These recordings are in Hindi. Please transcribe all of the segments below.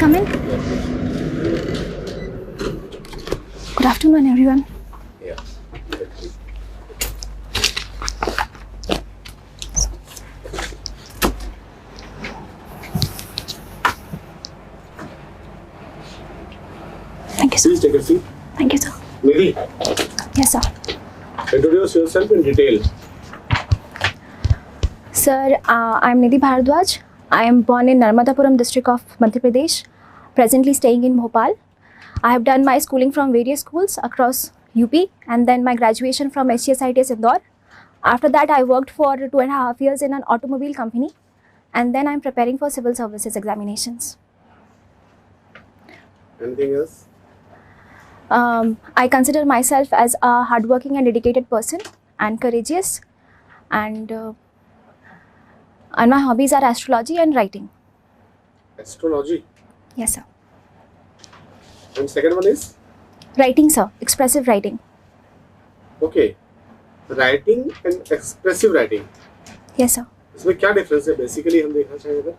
come in? Good afternoon, everyone. Yeah. Thank you, sir. Please take a seat. Thank you, sir. Nidhi, Yes, sir. introduce yourself in detail. Sir, I'm Nidhi Bharadwaj. I am born in Narmadapuram district of Madhya Pradesh, presently staying in Bhopal. I have done my schooling from various schools across UP and then my graduation from HCSITS Indore. After that, I worked for 2.5 years in an automobile company and then I'm preparing for civil services examinations. Anything else? I consider myself as a hardworking and dedicated person and courageous, and my hobbies are astrology and writing. Astrology. Yes, sir. And second one is? Writing, sir. Expressive writing. Okay. Writing and expressive writing. Yes, sir. इसमें क्या डिफरेंस है बेसिकली हम देखना चाहेंगे?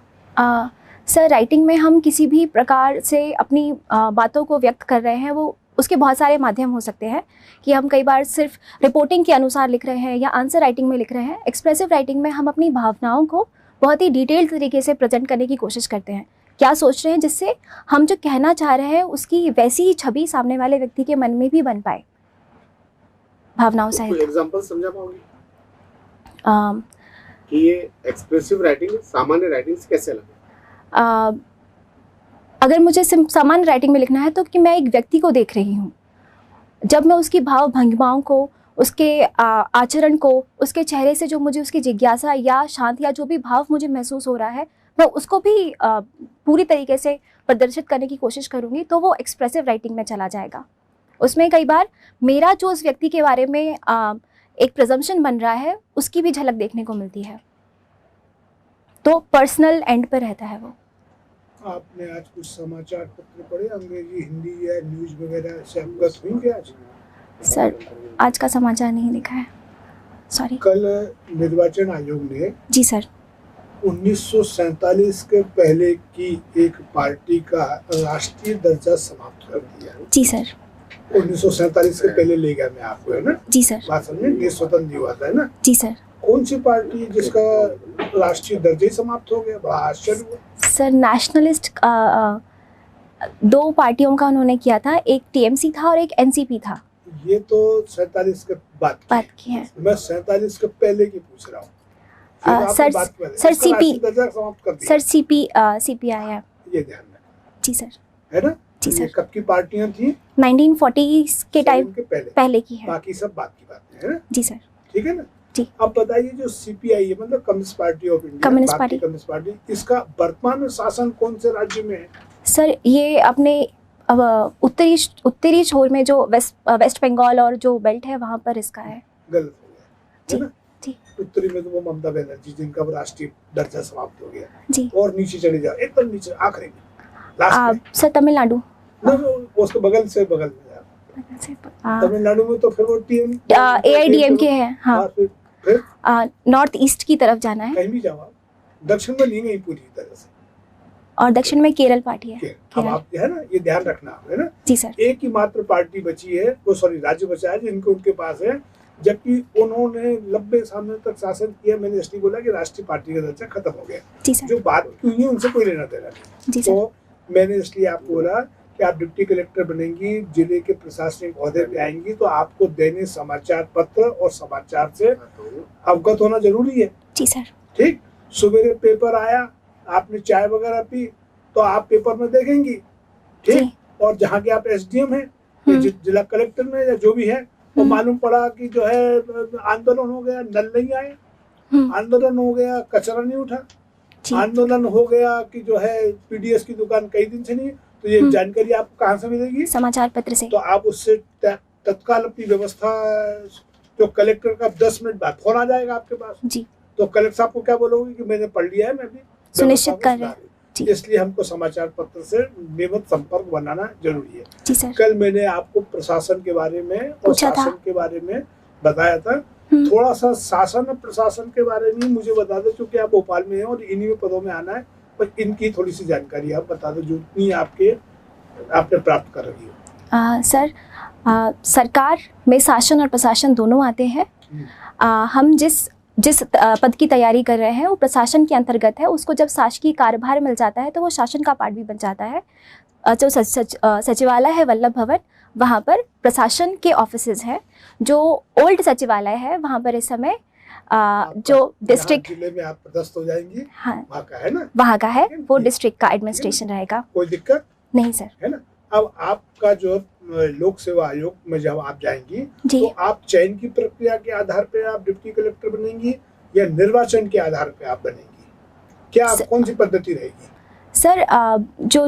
सर, राइटिंग में हम किसी भी प्रकार से अपनी बातों को व्यक्त कर रहे हैं, वो उसके बहुत सारे माध्यम हो सकते हैं कि हम कई बार सिर्फ रिपोर्टिंग के अनुसार लिख रहे हैं या आंसर राइटिंग में लिख रहे हैं। एक्सप्रेसिव राइटिंग में हम अपनी भावनाओं को बहुत ही डिटेल्ड तरीके से प्रेजेंट करने की कोशिश करते हैं, क्या सोच रहे हैं, जिससे हम जो कहना चाह रहे हैं उसकी वैसी ही छवि सामने वाले व्यक्ति के मन में भी बन पाए भावनाओं से। कोई एग्जांपल समझा पाओगे कि ये एक्सप्रेसिव राइटिंग सामान्य राइटिंग से कैसे अलग है? अगर मुझे सामान्य राइटिंग में लिखना है तो कि मैं एक व्यक्ति को देख रही हूँ, जब मैं उसकी भाव भंगिमाओं को, उसके आचरण को, उसके चेहरे से जो मुझे उसकी जिज्ञासा या शांत या जो भी भाव मुझे महसूस हो रहा है, मैं उसको भी पूरी तरीके से प्रदर्शित करने की कोशिश करूँगी, तो वो एक्सप्रेसिव राइटिंग में चला जाएगा। उसमें कई बार मेरा जो उस व्यक्ति के बारे में एक प्रिजम्पशन बन रहा है उसकी भी झलक देखने को मिलती है, तो पर्सनल एंड पर रहता है वो। आपने आज कुछ समाचार पत्र पढ़े, अंग्रेजी, हिंदी या न्यूज़ वगैरह से अवगत हुई क्या आज? सर, आज का समाचार नहीं देखा है, सॉरी। कल निर्वाचन आयोग ने जी सर 1947 के पहले की एक पार्टी का राष्ट्रीय दर्जा समाप्त कर दिया। जी सर। 1947 के पहले ले गया मैं आपको, है ना? जी सर। बात समझे, ये स्वतंत्र हुआ था, है ना? जी सर। कौन सी पार्टी है जिसका राष्ट्रीय दर्जा ही समाप्त हो गया? बड़ा आश्चर्य हुआ। सर, नेशनलिस्ट दो पार्टियों का उन्होंने किया था, एक टीएमसी था और एक एनसीपी था। ये तो 47 के बाद की है, मैं 47 के पहले की पूछ रहा हूँ। सर सीपीआई है, ये ध्यान रखना। जी सर। है ना? जी सर। कब की पार्टियां थी? 1940 के टाइम के पहले की है। बाकी सब बात की बातें हैं, जी सर। ठीक है ना? जी। अब बताइए, जो सीपीआई है मतलब communist party of India, communist party, इसका वर्तमान में शासन कौन से राज्य में है? सर, ये अपने उत्तरी छोर में जो वेस्ट बंगाल और जो बेल्ट है वहाँ पर इसका है। गलत हो गया, है ना? जी। उत्तरी में तो वो ममता बनर्जी, जिनका राष्ट्रीय दर्जा समाप्त हो गया। जी। और नीचे चले जाओ, एकदम नीचे आखिरी में, लास्ट में। सर, तमिलनाडु। उसके बगल में तमिलनाडु में तो फिर वो AIDMK है। हाँ, फिर नॉर्थ ईस्ट की तरफ जाना है। कहीं भी जाओ, दक्षिण में नहीं गई पूरी तरह से, और दक्षिण में केरल पार्टी है। अब आप है ना, ये ध्यान रखना है ना? जी सर। एक ही मात्र पार्टी बची है, वो सॉरी राज्य बचा है जिनको उनके पास है, जबकि उन्होंने 90 साल तक शासन किया। मैंने इसलिए बोला कि राष्ट्रीय पार्टी का दर्जा खत्म हो गया। जी सर। जो बात हुई है उनसे कोई लेना देना नहीं। जी सर। तो मैंने इसलिए आपको बोला कि आप डिप्टी कलेक्टर बनेंगी, जिले के प्रशासनिक ओहदे पे आएंगी, तो आपको दैनिक समाचार पत्र और समाचार से अवगत होना जरूरी है। जी सर। ठीक, सवेरे पेपर आया, आपने चाय वगैरह पी, तो आप पेपर में देखेंगी, ठीक, और जहाँ के आप SDM हैं, जिला कलेक्टर में या जो भी है, तो मालूम पड़ा कि जो है आंदोलन हो गया, नल नहीं आए, आंदोलन हो गया, कचरा नहीं उठा, आंदोलन हो गया कि जो है PDS की दुकान कई दिन से नहीं। तो ये जानकारी आपको कहाँ से मिलेगी? समाचार पत्र से। तो आप उससे तत्काल अपनी व्यवस्था, जो कलेक्टर का 10 मिनट बाद फोन आ जाएगा आपके पास। जी। तो कलेक्टर साहब को क्या बोलोगे कि मैंने पढ़ लिया है, मैं भी सुनिश्चित कर रहे हैं। इसलिए हमको समाचार पत्र से नियमित संपर्क बनाना जरूरी है। जी सर। कल मैंने आपको प्रशासन के बारे में और शासन के बारे में बताया था। थोड़ा सा शासन और प्रशासन के बारे में मुझे बता दो, क्योंकि आप भोपाल में हैं और इन्हीं में पदों में आना है। पर इनकी थोड़ी सी जानकारी आप बता दो, जो इतनी आपने प्राप्त कर रही हो। सर, सरकार में शासन और प्रशासन दोनों आते हैं। हम जिस पद की तैयारी कर रहे हैं वो प्रशासन के अंतर्गत है। उसको जब शासकीय कार्यभार मिल जाता है तो वो शासन का पार्ट भी बन जाता है। जो सचिवालय है वल्लभ भवन, वहाँ पर प्रशासन के ऑफिसेज हैं। जो ओल्ड सचिवालय है वहाँ पर इस समय जो डिस्ट्रिक्ट जिले में आप पदस्थ हो जाएंगी, हाँ, वहाँ का है ना, वहाँ का है, वो डिस्ट्रिक्ट का एडमिनिस्ट्रेशन रहेगा। कोई दिक्कत नहीं सर। है ना। अब आपका जो लोक सेवा आयोग में जब आप जाएंगी जी, तो आप चयन की प्रक्रिया के आधार पे आप डिप्टी कलेक्टर बनेंगी या निर्वाचन के आधार पे आप बनेंगी? क्या कौन सी पद्धति रहेगी? सर, जो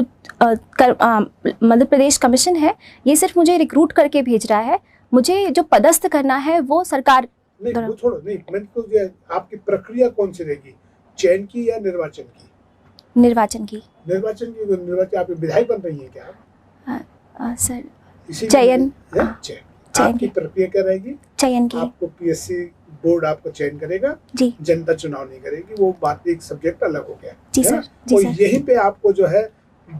मध्य प्रदेश कमीशन है ये सिर्फ मुझे रिक्रूट करके भेज रहा है। मुझे जो पदस्थ करना है वो सरकार नहीं, वो छोड़ो, नहीं, मैंने तो आपकी प्रक्रिया कौन सी रहेगी, चयन की या निर्वाचन की? निर्वाचन की। निर्वाचन आप विधायक बन रही है क्या आप? सर, इसी चयन आपकी प्रक्रिया क्या रहेगी? चयन की। आपको पीएससी बोर्ड आपको चयन करेगा जी, जनता चुनाव नहीं करेगी, वो बात एक सब्जेक्ट अलग हो गया। जी सर, जी और सर। यहीं पे आपको जो है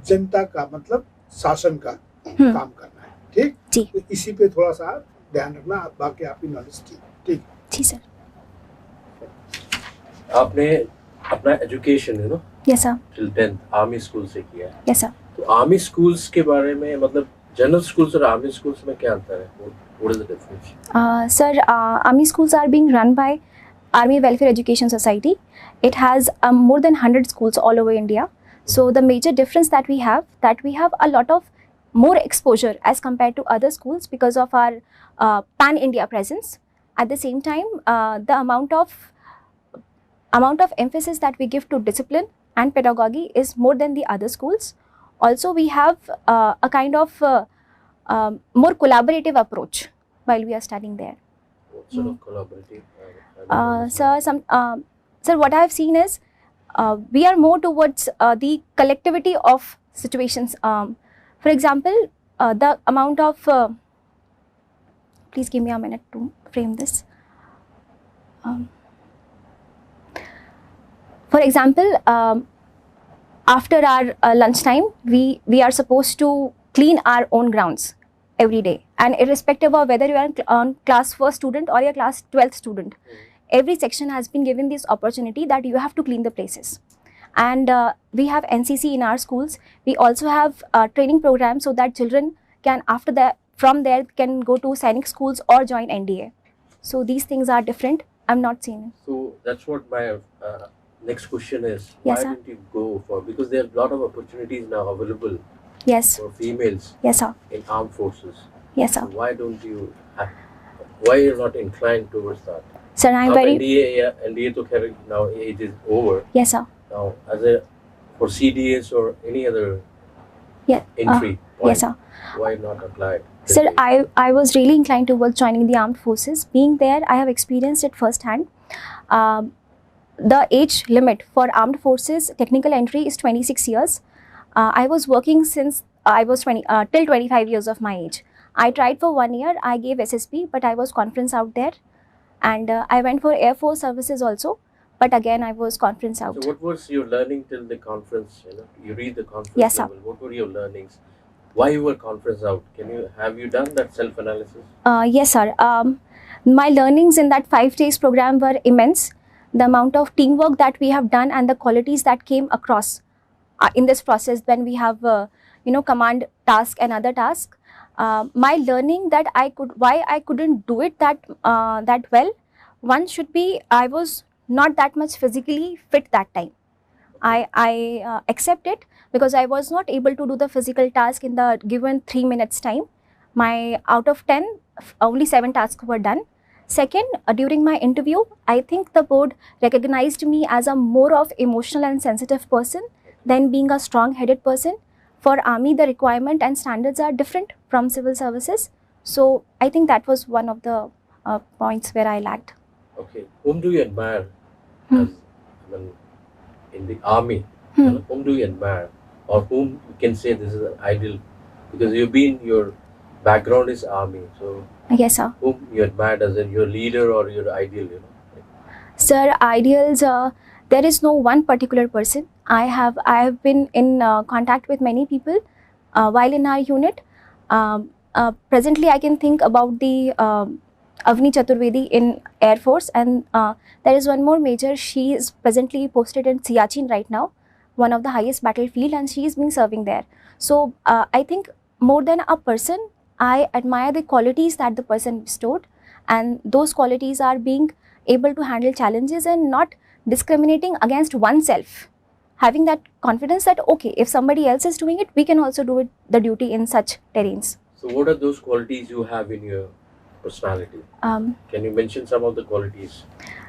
जनता का मतलब शासन का काम करना है, ठीक जी, तो इसी पे थोड़ा सा ध्यान रखना, बाकी आपकी नॉलेज ठीक। जी सर। आपने अपना एजुकेशन है ना yes sir, till 10th army school से किया है, यस सर। तो आर्मी स्कूल्स के बारे में मतलब जनरल स्कूल्स और आर्मी स्कूल्स में क्या अंतर है? What is the difference? Sir, Army schools are being run by Army Welfare Education Society. It has more than 100 schools all over India. So the major difference that we have a lot of more exposure as compared to other schools because of our pan-India presence. At the same time, the amount of emphasis that we give to discipline and pedagogy is more than the other schools. Also, we have a kind of more collaborative approach while we are studying there. What sort of collaborative? Sir, what I have seen is we are more towards the collectivity of situations. For example, the amount of please give me a minute to frame this. For example, after our lunchtime, we are supposed to clean our own grounds every day, and irrespective of whether you are on class 1st student or a class 12th student, every section has been given this opportunity that you have to clean the places. And we have NCC in our schools. We also have training programs so that children can from there can go to Sainik schools or join NDA. So these things are different. I'm not seeing. So that's what my next question is. Yes, Why sir. didn't you go for? Because there are a lot of opportunities now available Yes, for females yes sir, in armed forces. yes So sir. why don't you? Why you're not inclined towards that? Sir, I'm Now, very NDA to carry now age is over. yes sir, Now, for CDS or any other yeah, entry point, yes sir. why not apply? Sir, I was really inclined towards joining the armed forces. Being there, I have experienced it firsthand. The age limit for armed forces technical entry is 26 years. I was working since I was till 25 years of my age. I tried for 1 year. I gave SSP, but I was conference out there, and I went for Air Force services also. But again, I was conference out. So what was your learning till the conference? You read the conference Yes, sir. level. What were your learnings? Why you were conference out? Have you done that self-analysis? Yes, sir. My learnings in that 5 days program were immense. The amount of teamwork that we have done and the qualities that came across in this process when we have, command task and other task. My learning that why I couldn't do it that well. One should be I was not that much physically fit that time. I accept it because I was not able to do the physical task in the given 3 minutes time. My out of 10, only 7 tasks were done. Second, during my interview, I think the board recognized me as a more of emotional and sensitive person than being a strong-headed person. For Army, the requirement and standards are different from civil services. So I think that was one of the points where I lagged. Okay. Whom do you admire in the army? Whom do you admire? Or whom you can say this is an ideal? Because your background is army. So Yes, sir. whom you admired as your leader or your ideal, Sir, ideals, there is no one particular person. I have been in contact with many people while in our unit. Presently, I can think about the Avni Chaturvedi in Air Force, and there is one more major. She is presently posted in Siachen right now, one of the highest battlefield, and she is being serving there. So I think more than a person, I admire the qualities that the person bestowed, and those qualities are being able to handle challenges and not discriminating against oneself. Having that confidence that okay, if somebody else is doing it, we can also do it, the duty in such terrains. So what are those qualities you have in your personality? Can you mention some of the qualities?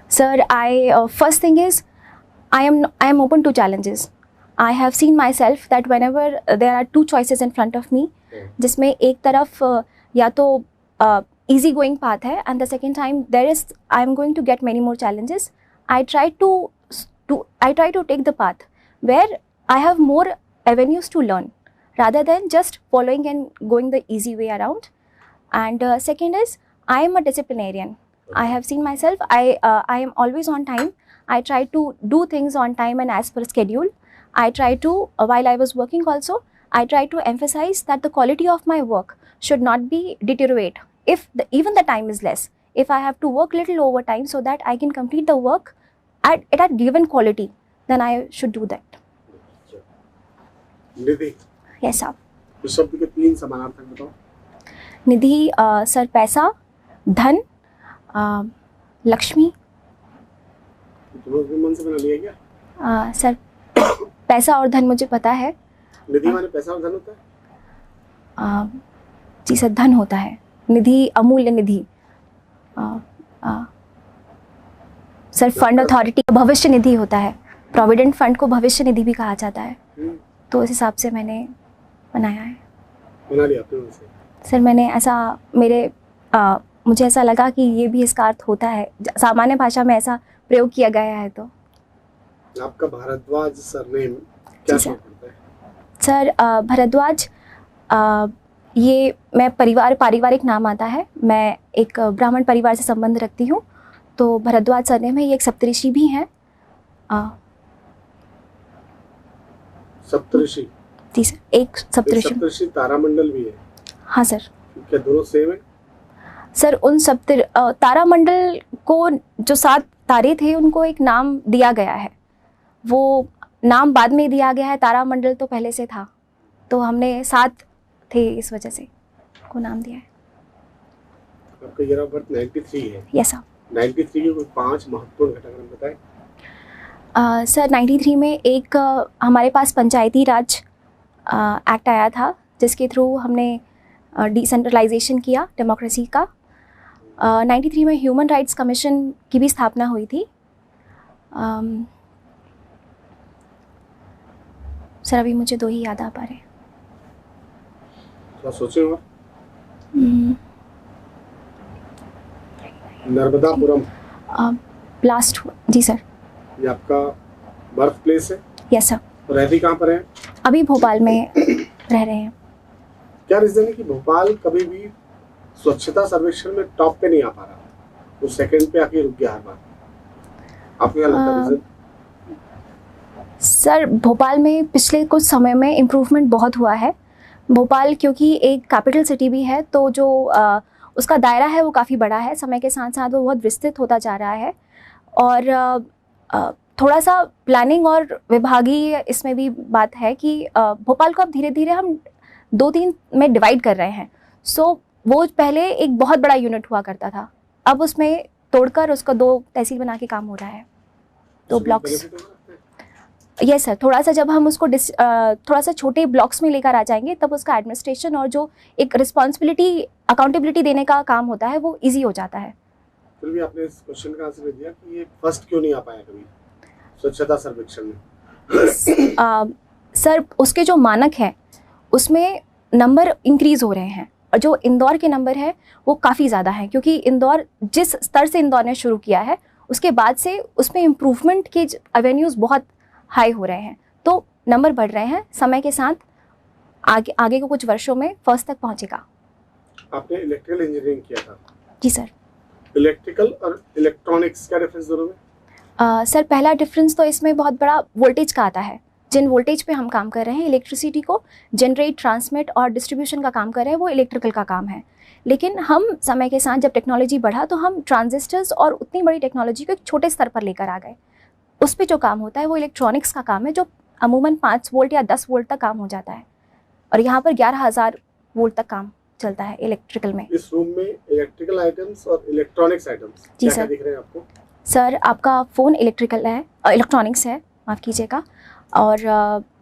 Sir, I first thing is I am open to challenges. I have seen myself that whenever there are two choices in front of me, जिसमें एक तरफ या तो easy going path है, and the second time there is I am going to get many more challenges. I try to take the path where I have more avenues to learn rather than just following and going the easy way around. And second is I am a disciplinarian. I have seen myself. I am always on time. I try to do things on time and as per schedule. I try to while I was working also, I try to emphasize that the quality of my work should not be deteriorate. If even the time is less, if I have to work little overtime so that I can complete the work at given quality, then I should do that. Nidhi, Yes, sir. इस शब्द के 3 समानार्थक बताओ. निधि सर पैसा, धन, लक्ष्मी. तुम्हें मन से बना लिया क्या? सर पैसा और धन मुझे पता है. निधि माने पैसा और धन होता है? जी सर, धन होता है. निधि अमूल्य निधि. सर फंड अथॉरिटी भविष्य निधि होता है. प्रोविडेंट फंड को भविष्य निधि भी कहा जाता है. तो उस हिसाब से मैंने बनाया है. बना लिया आपने उसे? सर मैंने ऐसा मुझे ऐसा लगा कि ये भी इसका अर्थ होता है. सामान्य भाषा में ऐसा प्रयोग किया गया है. तो आपका भारद्वाज सरनेम क्या होता है? सर भारद्वाज ये मैं पारिवारिक नाम आता है. मैं एक ब्राह्मण परिवार से संबंध रखती हूँ, तो भारद्वाज सरनेम है. ये एक सप्तऋषि भी हैं. सप्तऋषि? जी सर, एक सप्तऋषि तारामंडल भी है? हाँ सर. क्या दोनों सेम है? सर उन तारामंडल को जो 7 तारे थे उनको एक नाम दिया गया है. वो नाम बाद में दिया गया है. तारामंडल तो पहले से था, तो हमने 7 थे इस वजह से को नाम दिया है. आपका ईयर ऑफ बर्थ 93 है? Yes sir. 93 के कोई 5 महत्वपूर्ण घटक बताएं. सर 93 में एक हमारे पास पंचायती राज एक्ट आया था, जिसके थ्रू हमने डिसेंट्रलाइजेशन किया डेमोक्रेसी का. 93 में ह्यूमन राइट्स कमीशन की भी स्थापना हुई थी. सर अभी मुझे 2 ही याद आ पा रहे हैं. तो सोचो. नर्मदापुरम ब्लास्ट हुआ. जी सर. ये आपका बर्थ प्लेस है? Yes sir. रहती कहाँ पर है? अभी भोपाल में रह रहे हैं. क्या रीजन है कि भोपाल कभी भी स्वच्छता सर्वेक्षण में टॉप पे नहीं आ पा रहा, वो सेकंड पे आके रुक गया हर बार? आपको क्या लगता है रीजन? सर भोपाल में पिछले कुछ समय में इम्प्रूवमेंट बहुत हुआ है. भोपाल क्योंकि एक कैपिटल सिटी भी है, तो जो उसका दायरा है वो काफ़ी बड़ा है. समय के साथ साथ वो बहुत विस्तृत होता जा रहा है, और थोड़ा सा प्लानिंग और विभागीय इसमें भी बात है कि भोपाल को अब धीरे धीरे हम 2-3 में डिवाइड कर रहे हैं. सो वो पहले एक बहुत बड़ा यूनिट हुआ करता था, अब उसमें तोड़कर उसको 2 तहसील बना के काम हो रहा है, 2 ब्लॉक्स. Yes sir. थोड़ा सा जब हम उसको थोड़ा सा छोटे ब्लॉक्स में लेकर आ जाएंगे, तब उसका एडमिनिस्ट्रेशन और जो एक रिस्पॉन्सिबिलिटी अकाउंटेबिलिटी देने का काम होता है वो ईजी हो जाता है. फिर भी आपने इस क्वेश्चन का आंसर दिया कि ये फर्स्ट क्यों नहीं आ पाया कभी स्वच्छता सर्वेक्षण में? सर उसके जो मानक हैं उसमें नंबर इंक्रीज हो रहे हैं, और जो इंदौर के नंबर है वो काफ़ी ज़्यादा है, क्योंकि इंदौर जिस स्तर से इंदौर ने शुरू किया है उसके बाद से उसमें इम्प्रूवमेंट के एवेन्यूज़ बहुत हाई हो रहे हैं, तो नंबर बढ़ रहे हैं. समय के साथ आगे के कुछ वर्षों में फर्स्ट तक पहुंचेगा. आपने इलेक्ट्रिकल इंजीनियरिंग किया था? जी सर. इलेक्ट्रिकल और इलेक्ट्रॉनिक्स क्या डिफरेंस दोनों में? सर पहला डिफरेंस तो इसमें बहुत बड़ा वोल्टेज का आता है। जिन वोल्टेज पे हम काम कर रहे हैं, इलेक्ट्रिसिटी को जनरेट, ट्रांसमिट और डिस्ट्रीब्यूशन का काम कर रहे हैं, वो इलेक्ट्रिकल का काम है। लेकिन हम समय के साथ जब टेक्नोलॉजी बढ़ा तो हम ट्रांजिस्टर्स और उतनी बड़ी टेक्नोलॉजी को एक छोटे स्तर पर लेकर आ गए। उस पे जो काम होता है वो इलेक्ट्रॉनिक्स का काम है, जो अमूमन 5 वोल्ट या 10 वोल्ट तक काम हो जाता है, और यहाँ पर 11,000 वोल्ट तक काम चलता है इलेक्ट्रिकल में। इस रूम में इलेक्ट्रिकल आइटम्स और इलेक्ट्रॉनिक्स आइटम्स जी क्या सर। दिख रहे हैं आपको? सर आपका फ़ोन इलेक्ट्रिकल है, इलेक्ट्रॉनिक्स है, माफ़ कीजिएगा। और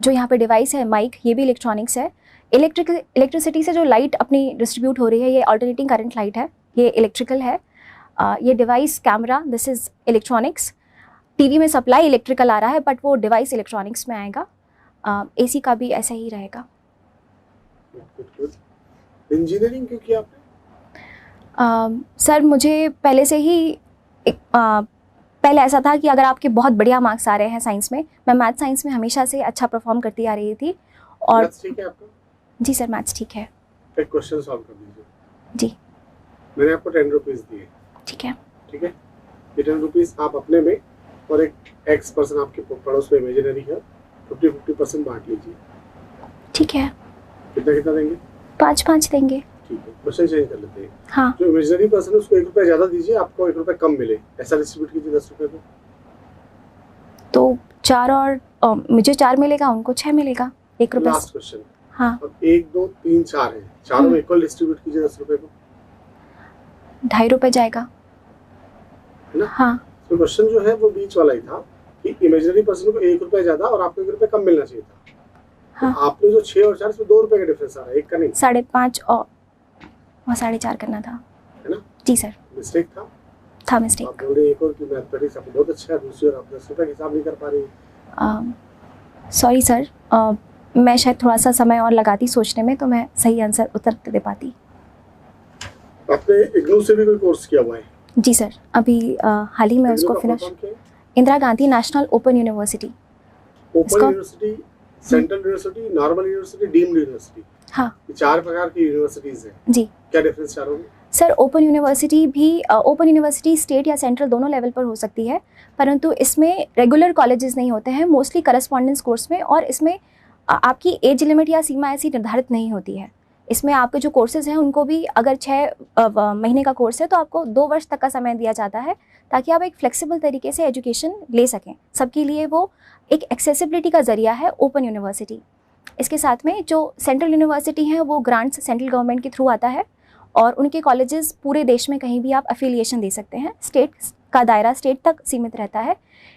जो यहाँ पे डिवाइस है माइक, ये भी इलेक्ट्रॉनिक्स है। इलेक्ट्रिसिटी से जो लाइट अपनी डिस्ट्रीब्यूट हो रही है, ये अल्टरनेटिंग करंट लाइट है, ये इलेक्ट्रिकल है। ये device camera, this is electronics. TV में सप्लाई इलेक्ट्रिकल आ रहा है, बट वो डिवाइस इलेक्ट्रॉनिक्स में आएगा। एसी का भी ऐसा ही रहेगा। इंजीनियरिंग क्यों किया आपने? सर मुझे पहले से ही पहले ऐसा था कि अगर आपके बहुत बढ़िया मार्क्स आ रहे हैं साइंस में, मैं मैथ साइंस में हमेशा से अच्छा परफॉर्म करती आ रही थी। और मैथ्स ठीक है आपका? जी सर, मैथ्स ठीक है। एक क्वेश्चन सॉल्व कर दीजिए। जी मैंने आपको 10 रुपीज दिए, ठीक है। ठीक है? ये 10 रुपीज आप अपने में और एक एक्स पर्सन आपके पड़ोस में इमेजिनरी है, 50-50% बांट लीजिए। ठीक है। कितना कितना देंगे? 5-5 देंगे। ठीक है, क्वेश्चन चेंज कर लेते हैं। हाँ, जो इमेजिनरी पर्सन है उसको 1 रुपया ज्यादा दीजिए, आपको 1 रुपया कम मिले, ऐसा डिस्ट्रीब्यूट कीजिए 10 रुपये को। तो 4 और मुझे 4 मिलेगा, उनको 6 मिलेगा, 1 रुपये। Last question. हाँ, अब 1 2 3 4 है, चारों में इक्वल डिस्ट्रीब्यूट कीजिए 10 रुपये को, 2.5 रुपये जाएगा, है ना? हाँ। तो क्वेश्चन जो है वो बीच वाला ही था कि इमेजिनरी पर्सन को 1 रुपया ज्यादा और आपको 1 रुपया कम मिलना चाहिए था। हाँ। तो आपने जो 6 और 4 इसमें 2 रुपये का डिफरेंस आ रहा है, एक का नहीं, 5.5 और 4.5 करना था, है ना? जी सर, मिस्टेक था। था आप मिस्टेक। बोल रहे एक और कि मैथमेटिक्स आपको बहुत अच्छा है, दूसरी और आप 10 रुपये का हिसाब नहीं कर पा रही। सॉरी सर, मैं शायद थोड़ा सा समय और लगाती सोचने में, तो मैं सही आंसर उत्तर दे पाती। आपने इग्नू से भी कोई कोर्स किया हुआ है? जी सर, अभी हाल ही में इग्नू उसको का फिनिश। फुल फॉर्म क्या है? Indira Gandhi national open university. Open इसका- university, central university, normal university, deemed university, हाँ ये 4 प्रकार की यूनिवर्सिटीज हैं। जी क्या डिफरेंस चारों में? सर, ओपन यूनिवर्सिटी स्टेट या सेंट्रल दोनों लेवल पर हो सकती है, परंतु इसमें रेगुलर कॉलेजेस नहीं होते हैं, मोस्टली करस्पॉन्डेंस कोर्स में, और इसमें आपकी एज लिमिट या सीमा ऐसी निर्धारित नहीं होती है। इसमें आपके जो कोर्सेज हैं उनको भी, अगर 6 महीने का कोर्स है तो आपको 2 वर्ष तक का समय दिया जाता है, ताकि आप एक फ्लेक्सिबल तरीके से एजुकेशन ले सकें। सबके लिए वो एक एक्सेसिबिलिटी का ज़रिया है ओपन यूनिवर्सिटी। इसके साथ में जो सेंट्रल यूनिवर्सिटी हैं वो ग्रांट्स सेंट्रल गवर्नमेंट के थ्रू आता है, और उनके कॉलेजेस पूरे देश में कहीं भी आप अफिलिएशन दे सकते हैं। स्टेट का दायरा स्टेट तक सीमित रहता है।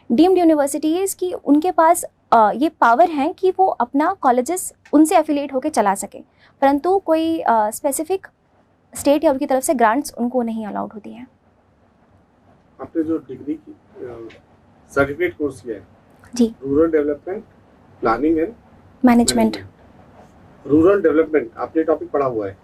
डीम्ड यूनिवर्सिटीज़ की उनके पास ये पावर है कि वो अपना कॉलेजेस उनसे एफिलिएट होकर चला सकें, परंतु कोई स्पेसिफिक स्टेट या उनकी तरफ से ग्रांट्स उनको नहीं अलाउड होती हैं। आपने जो डिग्री की सर्टिफिकेट कोर्स किया है, जी, rural development planning and management. Rural development आपने टॉपिक पढ़ा हुआ है।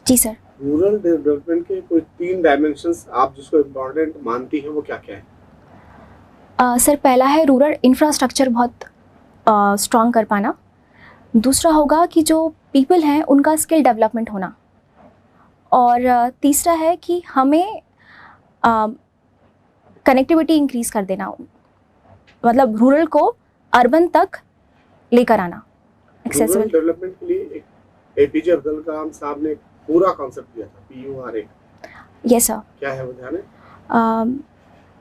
जी सर। रूरल डेवलपमेंट के कोई 3 डायमेंशंस आप जिसको इम्पोर्टेंट मानती हैं, वो क्या क्या है? सर पहला है रूरल इंफ्रास्ट्रक्चर बहुत स्ट्रॉन्ग कर पाना। दूसरा होगा कि जो पीपल हैं उनका स्किल डेवलपमेंट होना, और तीसरा है कि हमें कनेक्टिविटी इंक्रीज़ कर देना, मतलब रूरल को अर्बन तक लेकर आना, रूरल एक्सेसिबल। डेवलपमेंट के लिए एक एपीजे अब्दुल कलाम साहब ने पूरा कॉन्सेप्ट दिया था, PURA। Yes sir. क्या है वो, ध्यान है?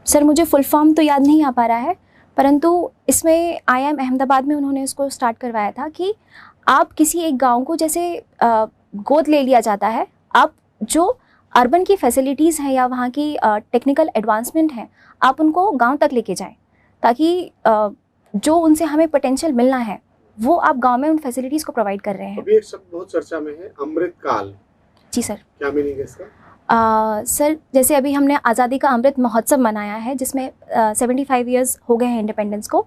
सर मुझे फुल फॉर्म तो याद नहीं आ पा रहा है, परंतु इसमें IIM अहमदाबाद में उन्होंने उसको स्टार्ट करवाया था कि आप किसी एक गांव को जैसे गोद ले लिया जाता है, आप जो अर्बन की फैसिलिटीज़ हैं या वहाँ की टेक्निकल एडवांसमेंट है, आप उनको गांव तक लेके जाएं, ताकि जो उनसे हमें पोटेंशियल मिलना है वो आप गांव में उन फैसिलिटीज़ को प्रोवाइड कर रहे हैं। अभी एक शब्द बहुत चर्चा में है, अमृत काल। जी सर। क्या मीनिंग है इसका? सर जैसे अभी हमने आज़ादी का अमृत महोत्सव मनाया है, जिसमें 75 इयर्स हो गए हैं इंडिपेंडेंस को।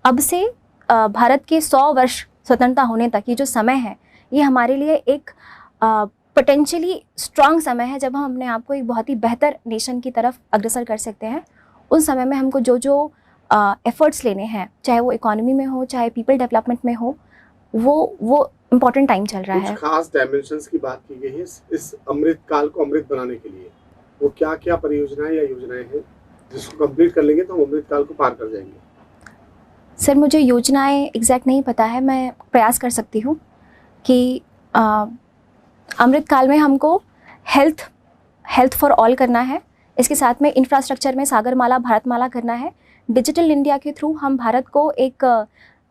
अब से भारत के 100 वर्ष स्वतंत्रता होने तक ये जो समय है, ये हमारे लिए एक पोटेंशियली स्ट्रांग समय है, जब हम अपने आप को एक बहुत ही बेहतर नेशन की तरफ अग्रसर कर सकते हैं। उस समय में हमको जो जो एफर्ट्स लेने हैं, चाहे वो इकोनॉमी में हो, चाहे पीपल डेवलपमेंट में हो, वो इम्पोर्टेंट टाइम चल रहा है। कुछ खास डायमेंशंस की बात की गई है इस अमृत काल को अमृत बनाने के लिए, वो क्या क्या परियोजनाएं या योजनाएं हैं? जिसको कंप्लीट कर लेंगे तो हम अमृतकाल को पार कर जाएंगे। सर मुझे योजनाएं एग्जैक्ट नहीं पता है, मैं प्रयास कर सकती हूँ कि अमृतकाल में हमको हेल्थ फॉर ऑल करना है, इसके साथ में इंफ्रास्ट्रक्चर में सागरमाला भारतमाला करना है। डिजिटल इंडिया के थ्रू हम भारत को एक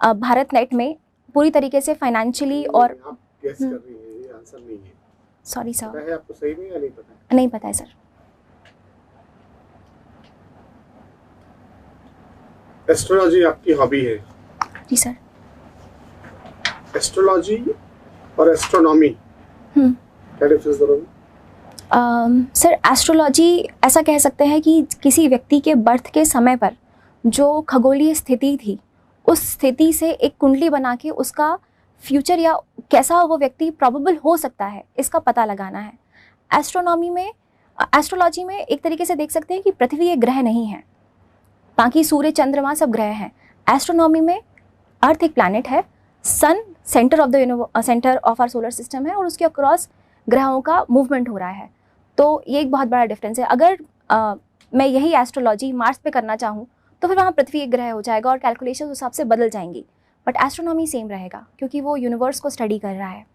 भारत नेट में पूरी तरीके से फाइनेंशियली और आप गेस कर रही हैं, ये आंसर नहीं है। सॉरी पता सर, है आपको सही में या नहीं पता है? नहीं पता है सर। एस्ट्रोलॉजी आपकी हॉबी है। जी सर। एस्ट्रोलॉजी और एस्ट्रोनॉमी क्या डिफरेंस दोनों? सर एस्ट्रोलॉजी ऐसा कह सकते हैं कि किसी व्यक्ति के बर्थ के समय पर जो खगोलीय स्थिति थी, उस स्थिति से एक कुंडली बना के उसका फ्यूचर या कैसा वो व्यक्ति प्रोबेबल हो सकता है, इसका पता लगाना है। एस्ट्रोलॉजी में एक तरीके से देख सकते हैं कि पृथ्वी एक ग्रह नहीं है, बाकी सूर्य चंद्रमा सब ग्रह हैं। एस्ट्रोनॉमी में अर्थ एक प्लैनेट है, sun centre of our solar system है और उसके अक्रॉस ग्रहों का मूवमेंट हो रहा है। तो ये एक बहुत बड़ा डिफरेंस है। अगर मैं यही एस्ट्रोलॉजी मार्स पे करना चाहूँ तो फिर वहाँ पृथ्वी एक ग्रह हो जाएगा और कैलकुलेशन उस हिसाब से बदल जाएंगी, बट एस्ट्रोनॉमी सेम रहेगा क्योंकि वो यूनिवर्स को स्टडी कर रहा है।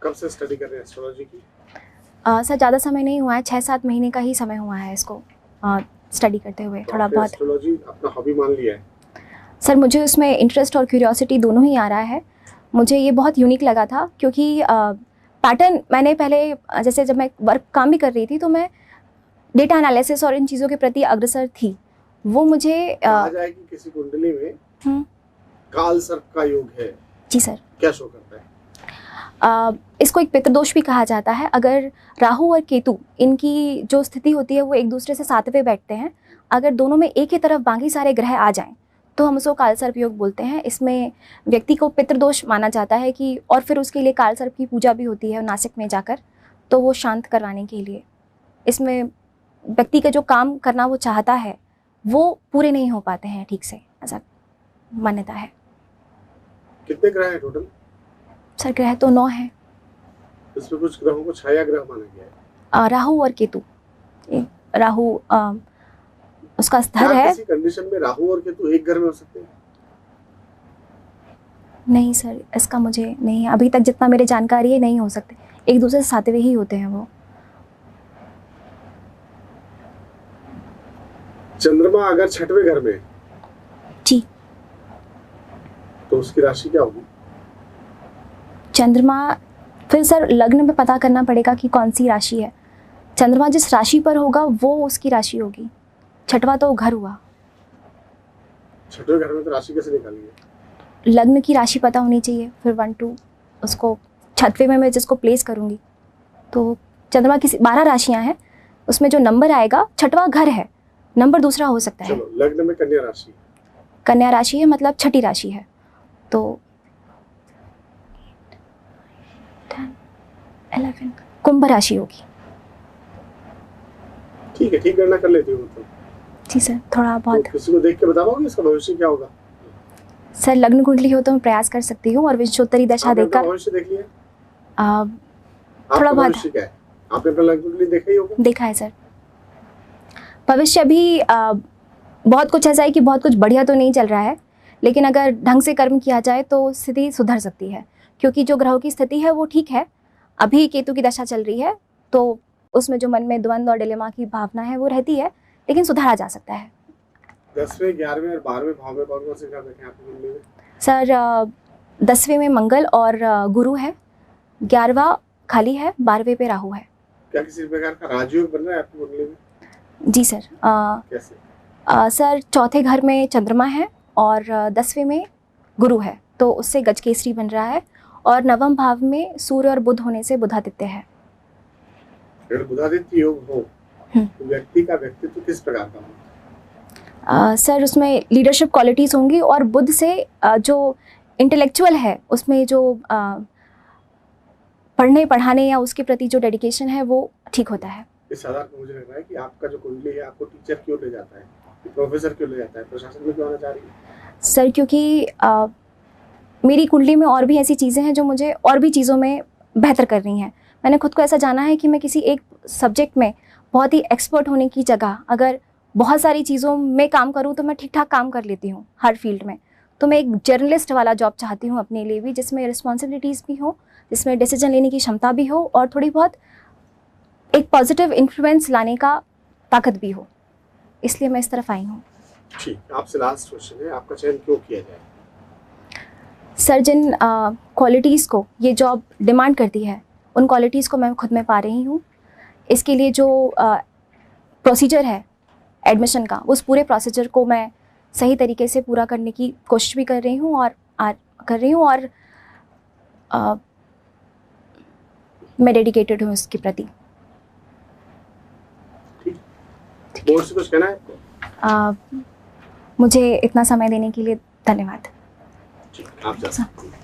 कब से स्टडी कर रहे हैं एस्ट्रोलॉजी की? सर ज़्यादा समय नहीं हुआ है, 6-7 महीने का ही समय हुआ है इसको स्टडी करते हुए, थोड़ा बहुत। एस्ट्रोलॉजी अपना हॉबी मान लिया है? सर मुझे उसमें इंटरेस्ट और क्यूरियोसिटी दोनों ही आ रहा है। मुझे ये बहुत यूनिक लगा था क्योंकि पैटर्न मैंने पहले जैसे जब मैं काम भी कर रही थी तो मैं डेटा एनालिसिस और इन चीज़ों के प्रति अग्रसर थी। वो मुझे कहा जाए कि किसी कुंडली में काल सर्प का योग है। जी सर। क्या शो करता है? इसको एक पितृदोष भी कहा जाता है। अगर राहु और केतु इनकी जो स्थिति होती है वो एक दूसरे से सातवें बैठते हैं, अगर दोनों में एक ही तरफ बाकी सारे ग्रह आ जाएं तो हम उसको काल सर्प योग बोलते हैं। इसमें व्यक्ति को पितृदोष माना जाता है कि, और फिर उसके लिए काल सर्प की पूजा भी होती है नासिक में जाकर, तो वो शांत करवाने के लिए। इसमें व्यक्ति का जो काम करना वो चाहता है वो पूरे नहीं हो पाते हैं ठीक से, ऐसा मान्यता है। कितने ग्रह हैं टोटल? सर ग्रह तो 9 हैं। इसमें कुछ ग्रहों को छाया ग्रह माना गया है। राहु और केतु। राहु उसका स्तर क्या है। किसी कंडीशन में राहु और केतु एक घर में हो सकते हैं? नहीं सर, इसका मुझे नहीं, अभी तक जितना मेरे जानकारी है नहीं हो सकते, एक दूसरे से सातवें ही होते हैं वो। चंद्रमा अगर छठवें घर में जी, तो उसकी राशि क्या होगी? चंद्रमा फिर सर लग्न में पता करना पड़ेगा कि कौन सी राशि है। चंद्रमा जिस राशि पर होगा वो उसकी राशि होगी। छठवा तो घर हुआ। छठवें घर में तो राशि कैसे निकालेंगे? लग्न की राशि पता होनी चाहिए, फिर 1-2 उसको छठवें में मैं जिसको प्लेस करूँगी तो चंद्रमा की 12 राशियाँ हैं, उसमें जो नंबर आएगा छठवा घर है, नंबर दूसरा हो सकता है। चलो, लग्न में कन्या राशि। कन्या राशि है मतलब छठी राशि है, तो 11 कुंभ राशि होगी। ठीक है, ठीक गणना कर लेती हूँ तो। जी सर, थोड़ा बहुत। तो किसी को देख के बता पाओगे इसका भविष्य क्या होगा? सर लग्न कुंडली हो तो मैं प्रयास कर सकती हूँ और विश्वोत्तरी दशा आपने अपना देखकर भविष्य देख लिया? थोड़ा आपका बहुत भविष्य क्या है? आपने अपना लग्न कुंडली देखा ही होगा? देखा है सर। भविष्य अभी बहुत कुछ ऐसा है कि बहुत कुछ बढ़िया तो नहीं चल रहा है, लेकिन अगर ढंग से कर्म किया जाए तो स्थिति सुधर सकती है, क्योंकि जो ग्रहों की स्थिति है वो ठीक है। अभी केतु की दशा चल रही है तो उसमें जो मन में द्वंद्व और डिलेमा की भावना है वो रहती है, लेकिन सुधारा जा सकता है। 10वें, 11वें और 12वें भाव में कौन से ग्रह देखे आपकी कुंडली में? सर 10वें में मंगल और गुरु है, 11वां खाली है, 12वें पे राहु है। क्या किसी प्रकार का राजयोग बन रहा है आपकी कुंडली में? जी सर। कैसे? सर चौथे घर में चंद्रमा है और 10वें में गुरु है, तो उससे गजकेसरी बन रहा है, और 9वें भाव में सूर्य और बुध होने से बुधादित्य है। अगर बुधादित्य योग हो तो व्यक्ति का व्यक्तित्व किस प्रकार का हो? सर उसमें लीडरशिप क्वालिटीज़ होंगी और बुध से जो इंटेलेक्चुअल है उसमें जो पढ़ने पढ़ाने या उसके प्रति जो डेडिकेशन है वो ठीक होता है। इस आधार पर मुझे लग रहा है कि आपका जो कुंडली है आपको टीचर क्यों ले जाता है, प्रोफेसर क्यों ले जाता है, प्रशासन में क्यों आना चाह रही है? सर क्योंकि मेरी कुंडली में और भी ऐसी चीज़ें हैं जो मुझे और भी चीज़ों में बेहतर कर रही हैं। मैंने खुद को ऐसा जाना है कि मैं किसी एक सब्जेक्ट में बहुत ही एक्सपर्ट होने की जगह अगर बहुत सारी चीज़ों में काम करूँ तो मैं ठीक ठाक काम कर लेती हूँ हर फील्ड में। तो मैं एक जर्नलिस्ट वाला जॉब चाहती हूँ अपने लिए भी, जिसमें रिस्पॉन्सिबिलिटीज़ भी हो, जिसमें डिसीजन लेने की क्षमता भी हो और थोड़ी बहुत एक पॉजिटिव इन्फ्लुएंस लाने का ताकत भी हो। इसलिए मैं इस तरफ आई हूँ। ठीक, आपसे लास्ट क्वेश्चन है, आपका चयन क्यों किया जाए? सर, जिन क्वालिटीज़ को ये जॉब डिमांड करती है, उन क्वालिटीज़ को मैं खुद में पा रही हूँ। इसके लिए जो प्रोसीजर है एडमिशन का, उस पूरे प्रोसीजर को मैं सही तरीके से पूरा करने की कोशिश भी कर रही हूँ और मैं डेडिकेटेड हूँ इसके प्रति। बोर्ड से कुछ कहना है आपको? मुझे इतना समय देने के लिए धन्यवाद। आप जा सकते हैं।